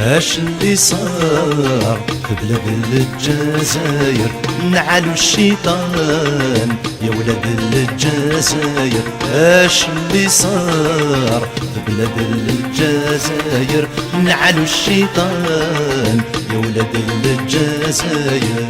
اش اللي صار في بلاد الجزائر؟ نعلو الشيطان يا ولاد الجزائر. اش اللي صار في بلاد الجزائر؟ نعلو الشيطان يا ولاد الجزائر.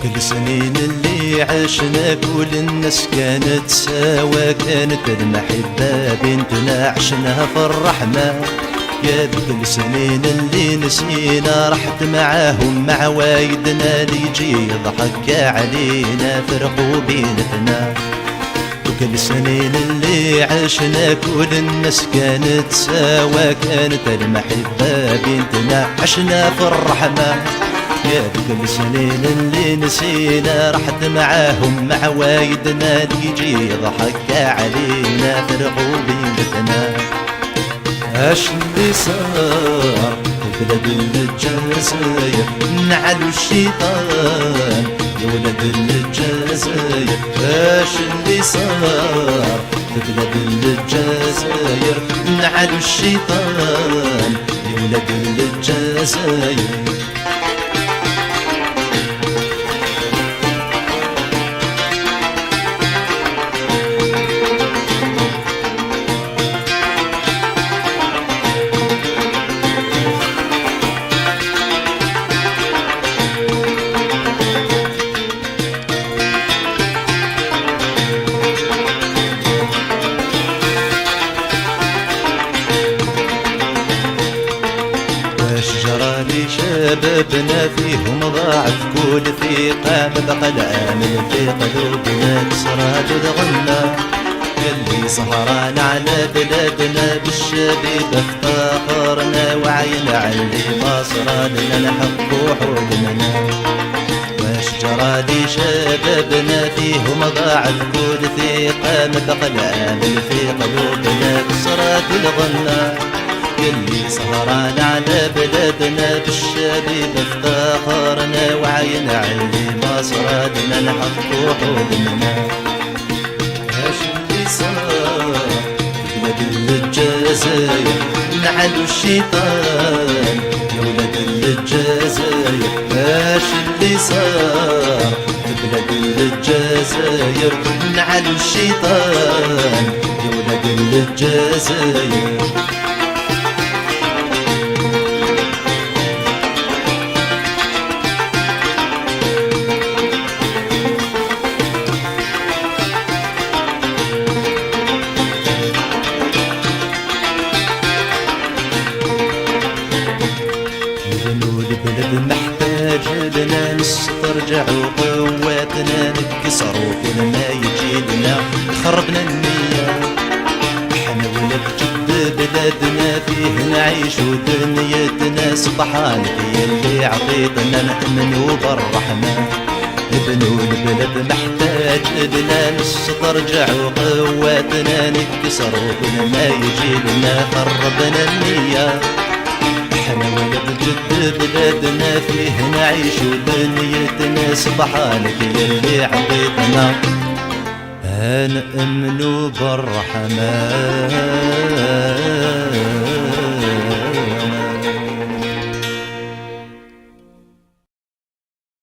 كل سنين اللي عشنا كل الناس كانت سوا، كانت المحبة بنتنا عشناها في الرحمة. يا كل سنين اللي نسينا رحت معاهم مع وايدنا، اللي يجي يضحك علينا فرقوا بينتنا. وكل سنين اللي عشنا كل الناس كانت سوا، كانت المحبة بنتنا عشنا في الرحمة. يا كل سنين اللي نسينا رحت معاهم مع وايدنا، اللي يجي يضحك علينا فرقوا بينتنا. اش اللي صار في بلاد الجزائر؟ نعلو الشيطان يا ولاد الجزائر. اش اللي صار في بلاد الجزائر؟ نعلو الشيطان يا ولاد الجزائر. شبابنا فيهم ضاعت كل ثقة، بقى الآمل في قلوبنا كسرات الغنى. يلي سهران على بلادنا بالشبيب افتخرنا، وعينا على ما صرالنا نحب حلمنا. واشجرى لي شبابنا فيهم ضاعت كل ثقة، بقى الآمل في قلوبنا كسرات الغنى. يلي سهران على بلادنا بالشبيب افتخرنا، وعينا علي ما صرالنا نحقق حلمنا. اش اللي صار في بلاد الجزائر؟ نعلو الشيطان يا ولاد الجزائر. اش اللي صار في بلاد الجزائر؟ نعلو الشيطان يا ولاد الجزائر. البلد محتاج لنا نسترجعوا قواتنا، نكسروا كل ما يجي لنا خربنا النية. احنا ولاد جد بلادنا فيه نعيشوا دنيتنا، سبحانك يلي عطيتنا نأمنوا بالرحمة. نبنوا البلد محتاج لنا نسترجعوا قواتنا، نكسروا كل ما يجي لنا خربنا النية. احنا ولد جد بلادنا فيه نعيشوا دنيتنا، سبحانك يلي عطيتنا نأمنوا بالرحمن.